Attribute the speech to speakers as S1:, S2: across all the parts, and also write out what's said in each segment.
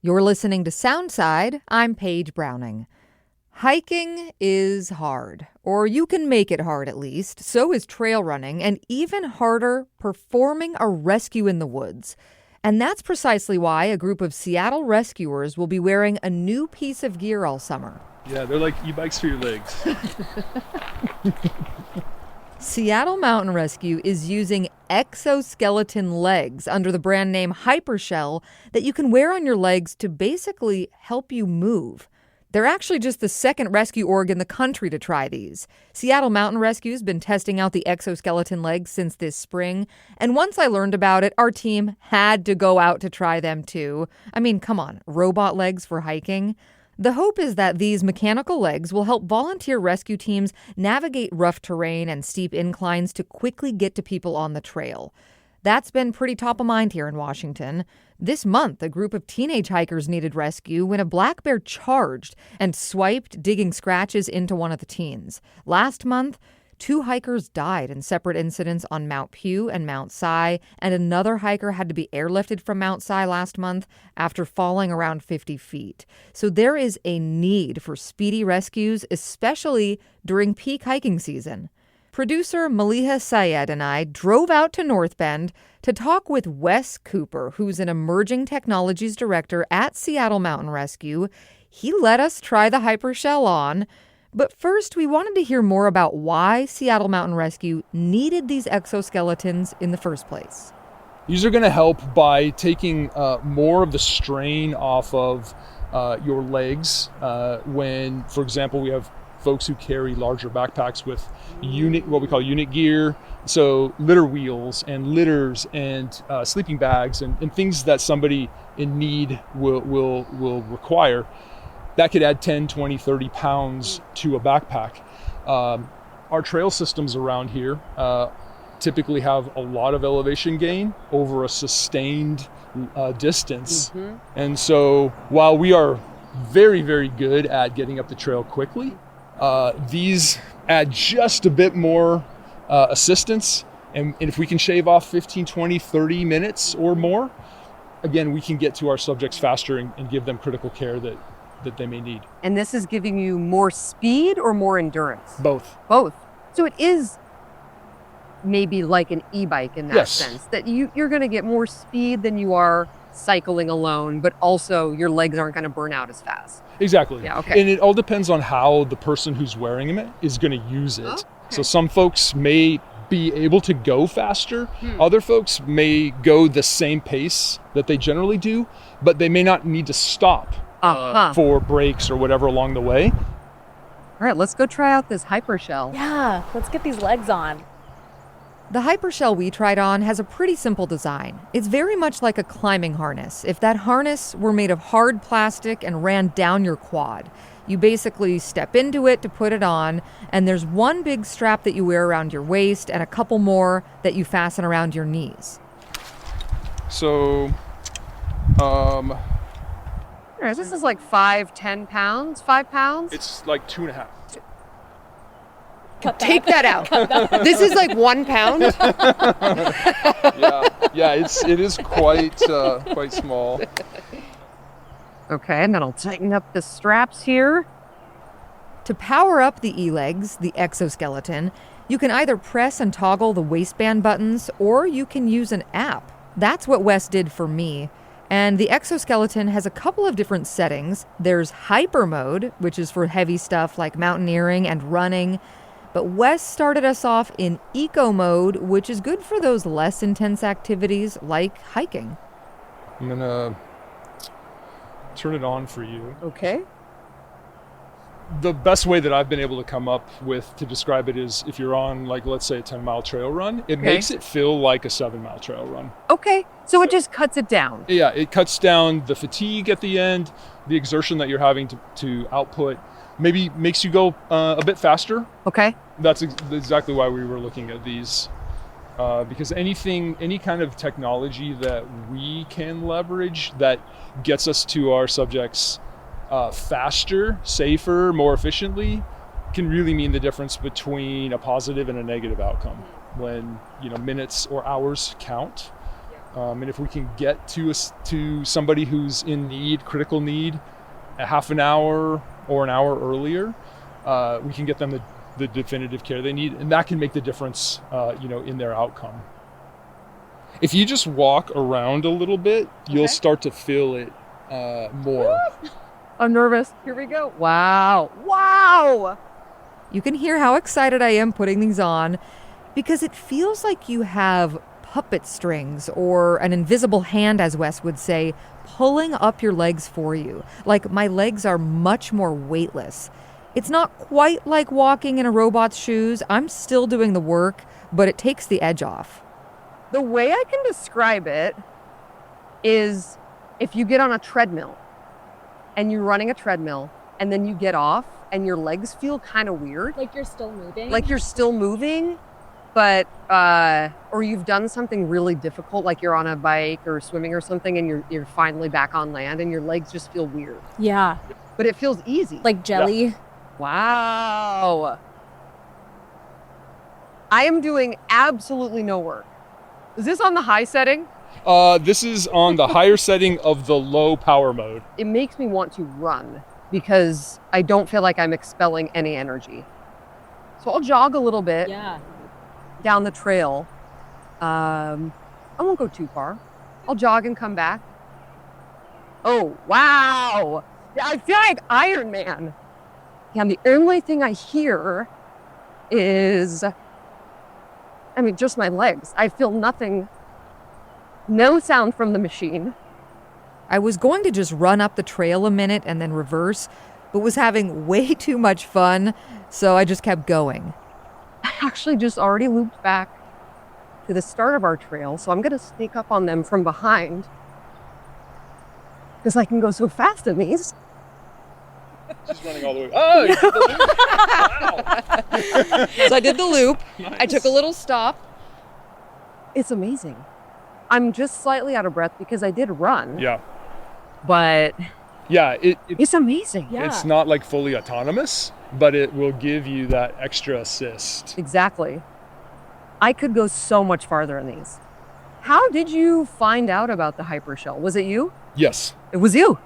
S1: You're listening to Soundside. I'm Paige Browning. Hiking is hard, or you can make it hard at least. So is trail running, and even harder, performing a rescue in the woods. And that's precisely why a group of Seattle rescuers will be wearing a new piece of gear all summer.
S2: Yeah, they're like e-bikes for your legs.
S1: Seattle Mountain Rescue is using exoskeleton legs under the brand name Hypershell that you can wear on your legs to basically help you move. They're actually just the second rescue org in the country to try these. Seattle Mountain Rescue's been testing out the exoskeleton legs since this spring, and once I learned about it, our team had to go out to try them too. I mean, come on, robot legs for hiking? The hope is that these mechanical legs will help volunteer rescue teams navigate rough terrain and steep inclines to quickly get to people on the trail. That's been pretty top of mind here in Washington. This month, a group of teenage hikers needed rescue when a black bear charged and swiped, digging scratches into one of the teens. Last month, 2 hikers died in separate incidents on Mount Pew and Mount Si, and another hiker had to be airlifted from Mount Si last month after falling around 50 feet. So there is a need for speedy rescues, especially during peak hiking season. Producer Maliha Syed and I drove out to North Bend to talk with Wes Cooper, who's an emerging technologies director at Seattle Mountain Rescue. He let us try the Hypershell on. But first, we wanted to hear more about why Seattle Mountain Rescue needed these exoskeletons in the first place.
S2: These are going to help by taking more of the strain off of your legs when, for example, we have folks who carry larger backpacks with what we call unit gear. So litter wheels and litters and sleeping bags and things that somebody in need will require. That could add 10, 20, 30 pounds to a backpack. Our trail systems around here typically have a lot of elevation gain over a sustained distance. Mm-hmm. And so while we are very, very good at getting up the trail quickly, these add just a bit more assistance. And if we can shave off 15, 20, 30 minutes or more, again, we can get to our subjects faster and give them critical care that they may need.
S3: And this is giving you more speed or more endurance?
S2: Both.
S3: Both. So it is maybe like an e-bike in that sense, that you're going to get more speed than you are cycling alone, but also your legs aren't going to burn out as fast.
S2: Exactly.
S3: Yeah, okay.
S2: And it all depends on how the person who's wearing it is going to use it. Oh, okay. So some folks may be able to go faster. Other folks may go the same pace that they generally do, but they may not need to stop for breaks or whatever along the way.
S3: All right, let's go try out this Hypershell.
S4: Yeah, let's get these legs on.
S1: The Hypershell we tried on has a pretty simple design. It's very much like a climbing harness. If that harness were made of hard plastic and ran down your quad, you basically step into it to put it on, and there's one big strap that you wear around your waist and a couple more that you fasten around your knees.
S2: So,
S3: this is like 10 pounds, 5 pounds?
S2: It's like 2.5.
S3: Take that out. This is like 1 pound.
S2: Yeah, it is quite small.
S3: Okay, and then I'll tighten up the straps here.
S1: To power up the e-legs, the exoskeleton, you can either press and toggle the waistband buttons, or you can use an app. That's what Wes did for me. And the exoskeleton has a couple of different settings. There's hyper mode, which is for heavy stuff like mountaineering and running. But Wes started us off in eco mode, which is good for those less intense activities like hiking.
S2: I'm gonna turn it on for you.
S3: Okay.
S2: The best way that I've been able to come up with to describe it is if you're on, like, let's say a 10-mile trail run, it makes it feel like a 7-mile trail run.
S3: Okay, so it just cuts it down.
S2: Yeah, it cuts down the fatigue at the end, the exertion that you're having to output, maybe makes you go a bit faster.
S3: Okay.
S2: That's exactly why we were looking at these. Because any kind of technology that we can leverage that gets us to our subjects faster, safer, more efficiently, can really mean the difference between a positive and a negative outcome when minutes or hours count. And if we can get to somebody who's in need, critical need, a half an hour or an hour earlier, we can get them the definitive care they need, and that can make the difference, in their outcome. If you just walk around a little bit, you'll start to feel it more.
S3: I'm nervous. Here we go. Wow. Wow.
S1: You can hear how excited I am putting these on because it feels like you have puppet strings or an invisible hand, as Wes would say, pulling up your legs for you. Like my legs are much more weightless. It's not quite like walking in a robot's shoes. I'm still doing the work, but it takes the edge off.
S3: The way I can describe it is if you get on a treadmill and you're running a treadmill and then you get off and your legs feel kind of weird.
S4: Like you're still moving?
S3: Like you're still moving, but, or you've done something really difficult, like you're on a bike or swimming or something and you're finally back on land and your legs just feel weird.
S4: Yeah.
S3: But it feels easy.
S4: Like jelly?
S2: Yeah.
S3: Wow. I am doing absolutely no work. Is this on the high setting?
S2: This is on the higher setting of the low power mode.
S3: It makes me want to run because I don't feel like I'm expelling any energy. So I'll jog a little bit down the trail. I won't go too far. I'll jog and come back. Oh, wow. I feel like Iron Man. Yeah, and the only thing I hear is, just my legs. I feel nothing, no sound from the machine.
S1: I was going to just run up the trail a minute and then reverse, but was having way too much fun, so I just kept going.
S3: I actually just already looped back to the start of our trail, so I'm going to sneak up on them from behind because I can go so fast in these.
S2: She's running all the way. Oh, you did the loop. Wow.
S3: So I did the loop.
S2: Nice.
S3: I took a little stop. It's amazing. I'm just slightly out of breath because I did run.
S2: Yeah.
S3: But
S2: Yeah,
S3: it's amazing.
S4: Yeah.
S2: it's not like fully autonomous, but it will give you that extra assist.
S3: Exactly. I could go so much farther in these. How did you find out about the hypershell? Was it you?
S2: Yes.
S3: It was you.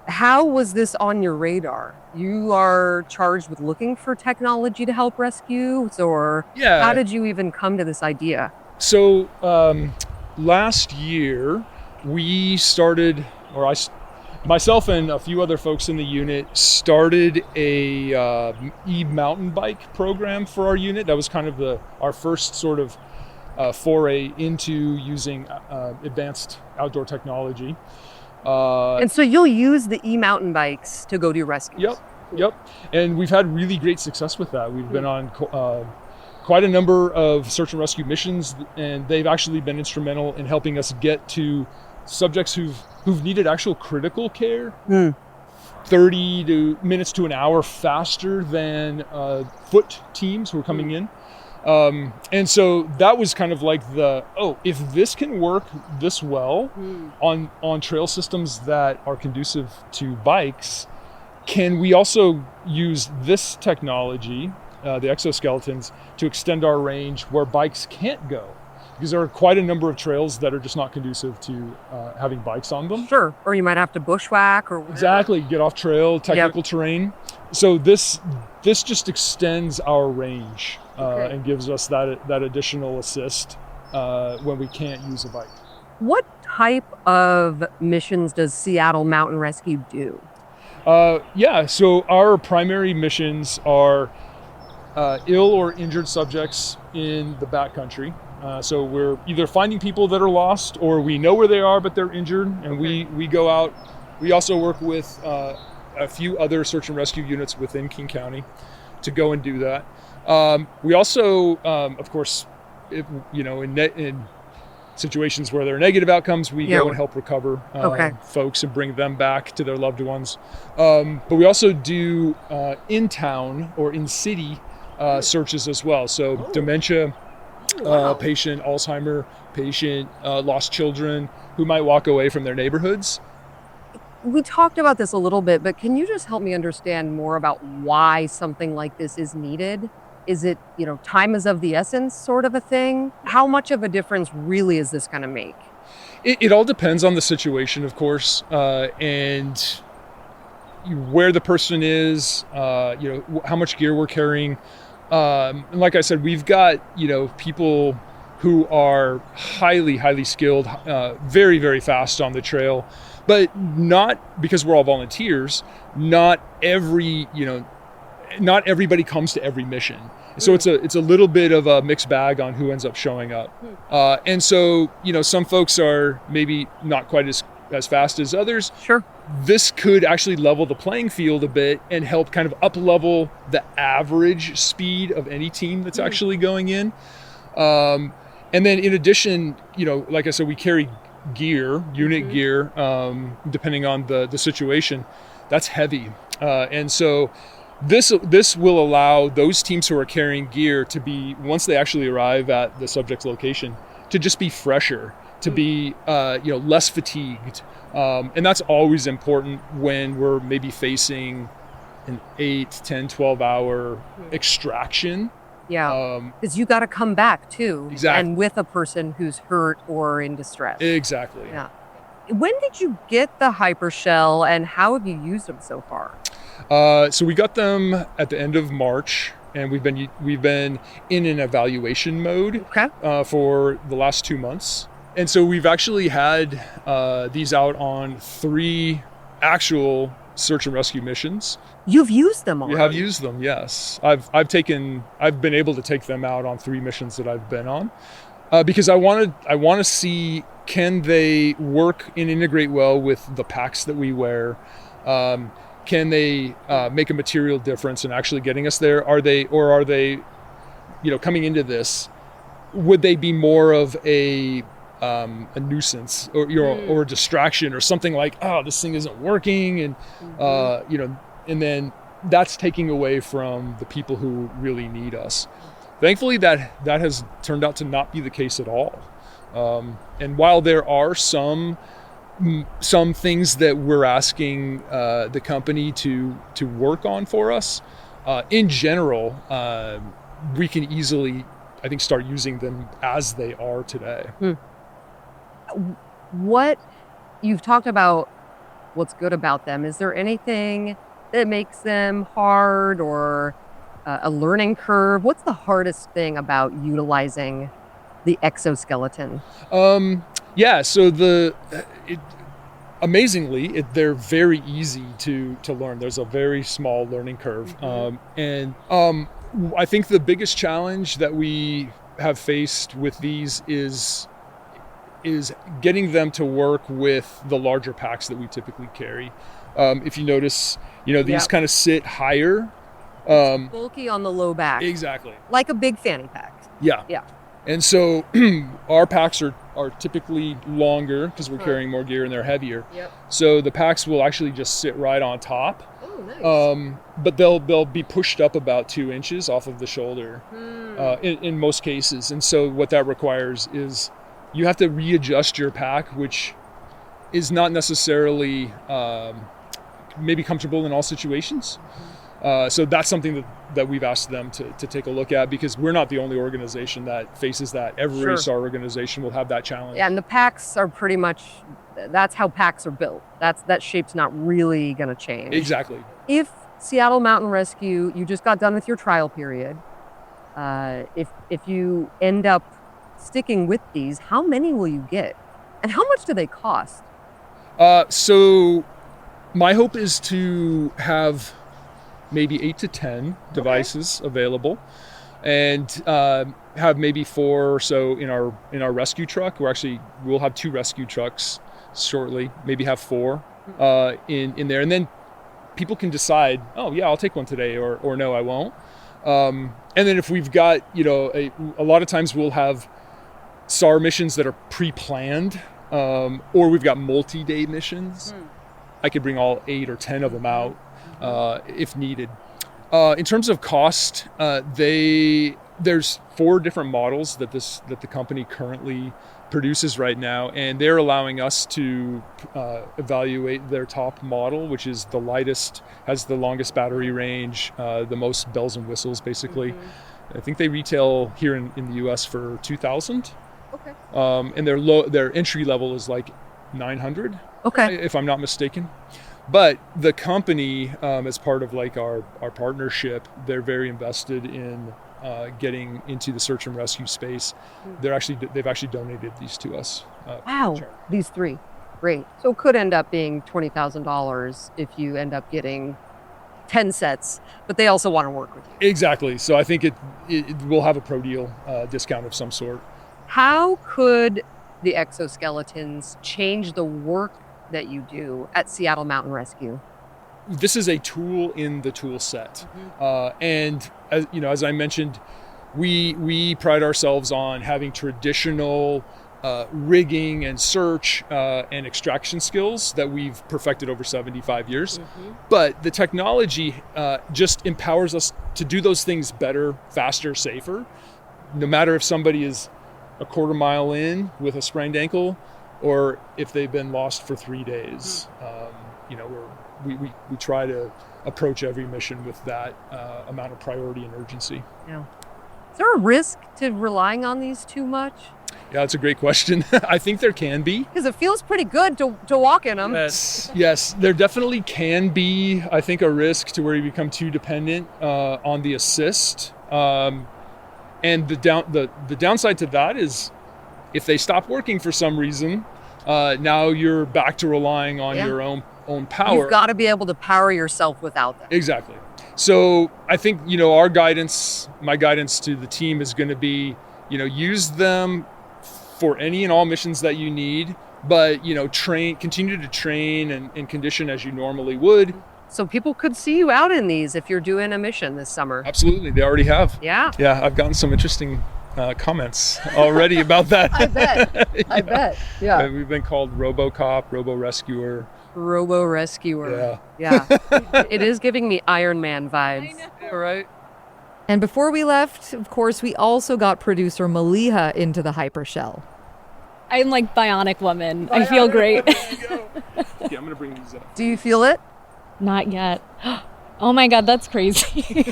S3: How was this on your radar? You are charged with looking for technology to help rescues, or
S2: Yeah.
S3: how did you even come to this idea?
S2: So last year we started, myself and a few other folks in the unit started a e-mountain bike program for our unit. That was kind of our first sort of foray into using advanced outdoor technology.
S3: And so you'll use the e-mountain bikes to go do rescues?
S2: Yep. And we've had really great success with that. We've been on quite a number of search and rescue missions, and they've actually been instrumental in helping us get to subjects who've needed actual critical care 30 minutes to an hour faster than foot teams who are coming in. And so that was kind of like if this can work this well on trail systems that are conducive to bikes, can we also use this technology, the exoskeletons, to extend our range where bikes can't go? Because there are quite a number of trails that are just not conducive to having bikes on them.
S3: Sure. Or you might have to bushwhack or whatever.
S2: Exactly, get off trail, technical terrain. So this just extends our range and gives us that additional assist when we can't use a bike.
S3: What type of missions does Seattle Mountain Rescue do?
S2: So our primary missions are ill or injured subjects in the backcountry. So we're either finding people that are lost, or we know where they are but they're injured, and we go out. We also work with a few other search and rescue units within King County to go and do that. We also, of course, in situations where there are negative outcomes, we go and help recover folks and bring them back to their loved ones. But we also do in-town or in-city searches as well. So dementia patient, Alzheimer patient, lost children who might walk away from their neighborhoods.
S3: We talked about this a little bit, but can you just help me understand more about why something like this is needed? Is it, time is of the essence sort of a thing? How much of a difference really is this going to make?
S2: It all depends on the situation, of course, and where the person is, how much gear we're carrying. And like I said, we've got, people who are highly, highly skilled, very, very fast on the trail, but not because we're all volunteers. Not everybody comes to every mission. So it's a little bit of a mixed bag on who ends up showing up. And so, some folks are maybe not quite as fast as others.
S3: Sure.
S2: This could actually level the playing field a bit and help kind of up level the average speed of any team that's actually going in. And then in addition, like I said, we carry gear, unit gear, depending on the situation. That's heavy. And so this will allow those teams who are carrying gear to be, once they actually arrive at the subject's location, to just be fresher, to be less fatigued. And that's always important when we're maybe facing an 8, 10, 12 hour extraction.
S3: Yeah, because you got to come back too.
S2: Exactly.
S3: And with a person who's hurt or in distress.
S2: Exactly.
S3: Yeah. When did you get the Hypershell and how have you used them so far?
S2: So we got them at the end of March, and we've been in an evaluation mode for the last 2 months. And so we've actually had these out on 3 actual search and rescue missions.
S3: You've used them already?
S2: We have used them, yes. I've been able to take them out on 3 missions that I've been on, because I want to see, can they work and integrate well with the packs that we wear. Can they make a material difference in actually getting us there? Are they coming into this, would they be more of a nuisance or a distraction or something like, oh, this thing isn't working, and and then that's taking away from the people who really need us. Thankfully, that has turned out to not be the case at all. And while there are some things that we're asking the company to work on for us, in general, we can easily, I think, start using them as they are today.
S3: What you've talked about, what's good about them, is there anything that makes them hard or a learning curve? What's the hardest thing about utilizing the exoskeleton?
S2: So amazingly, they're very easy to learn. There's a very small learning curve. I think the biggest challenge that we have faced with these is getting them to work with the larger packs that we typically carry. If you notice, these kind of sit higher.
S3: Bulky on the low back.
S2: Exactly.
S3: Like a big fanny pack.
S2: Yeah.
S3: Yeah.
S2: And so our packs are typically longer because we're carrying more gear and they're heavier.
S3: Yep.
S2: So the packs will actually just sit right on top.
S3: Oh, nice.
S2: But they'll be pushed up about 2 inches off of the shoulder in most cases. And so what that requires is you have to readjust your pack, which is not necessarily maybe comfortable in all situations. So that's something that we've asked them to take a look at, because we're not the only organization that faces that. Every SAR organization will have that challenge.
S3: Yeah, and the packs are pretty much, that's how packs are built. That shape's not really going to change.
S2: Exactly.
S3: If Seattle Mountain Rescue, you just got done with your trial period, if you end up sticking with these, how many will you get? And how much do they cost?
S2: So my hope is to have maybe 8 to 10 devices available, and have maybe 4 or so in our rescue truck. We'll have 2 rescue trucks shortly, maybe have 4 in there, and then people can decide, oh yeah, I'll take one today, or no, I won't. And then if we've got, a lot of times we'll have SAR missions that are pre-planned, or we've got multi-day missions. I could bring all 8 or 10 of them out if needed. In terms of cost, there's 4 different models that the company currently produces right now, and they're allowing us to evaluate their top model, which is the lightest, has the longest battery range, the most bells and whistles, basically. I think they retail here in the U.S. for $2,000.
S3: Okay.
S2: And their entry level is like $900.
S3: Okay.
S2: If I'm not mistaken. But the company, as part of like our partnership, they're very invested in getting into the search and rescue space. They've actually donated these to us.
S3: Wow, these 3, great. So it could end up being $20,000 if you end up getting 10 sets, but they also want to work with you.
S2: Exactly. So I think it will have a pro deal discount of some sort.
S3: How could the exoskeletons change the work that you do at Seattle Mountain Rescue?
S2: This is a tool in the tool set. And as I mentioned, we pride ourselves on having traditional rigging and search and extraction skills that we've perfected over 75 years. But the technology just empowers us to do those things better, faster, safer. No matter if somebody is a quarter mile in with a sprained ankle or if they've been lost for 3 days. We try to approach every mission with that amount of priority and urgency.
S3: Yeah. Is there a risk to relying on these too much?
S2: Yeah, that's a great question. I think there can be.
S3: Because it feels pretty good to walk in them.
S2: Yes, there definitely can be, I think, a risk to where you become too dependent on the assist. And the downside to that is if they stop working for some reason, now you're back to relying on your own power.
S3: You've got to be able to power yourself without them.
S2: Exactly. So I think, my guidance to the team is going to be, use them for any and all missions that you need, but, continue to train and condition as you normally would.
S3: So people could see you out in these if you're doing a mission this summer.
S2: Absolutely. They already have.
S3: Yeah.
S2: Yeah. I've gotten some interesting comments already about that.
S3: I bet. I bet. Yeah.
S2: We've been called RoboCop, Robo-Rescuer.
S3: Robo-Rescuer. Yeah. It is giving me Iron Man vibes.
S2: I know. Right.
S1: And before we left, of course, we also got producer Maliha into the hypershell.
S4: I'm like Bionic Woman. I feel great.
S2: Okay, I'm going to bring these up.
S3: Do you feel it?
S4: Not yet. Oh my God, that's crazy.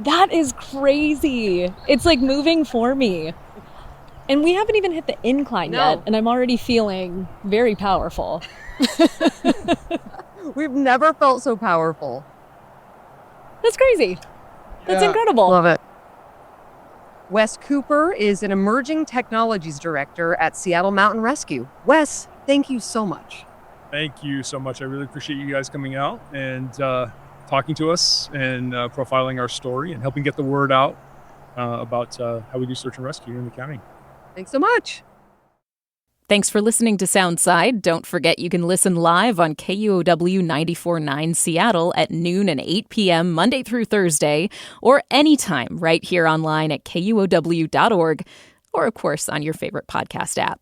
S4: That is crazy. It's like moving for me. And we haven't even hit the incline yet, and I'm already feeling very powerful.
S3: We've never felt so powerful.
S4: That's crazy. That's incredible.
S3: Love it. Wes Cooper is an Emerging Technologies Director at Seattle Mountain Rescue. Wes, thank you so much.
S5: Thank you so much. I really appreciate you guys coming out and talking to us and profiling our story and helping get the word out about how we do search and rescue in the county.
S3: Thanks so much.
S6: Thanks for listening to Soundside. Don't forget you can listen live on KUOW 94.9 Seattle at noon and 8 p.m. Monday through Thursday, or anytime right here online at KUOW.org, or of course on your favorite podcast app.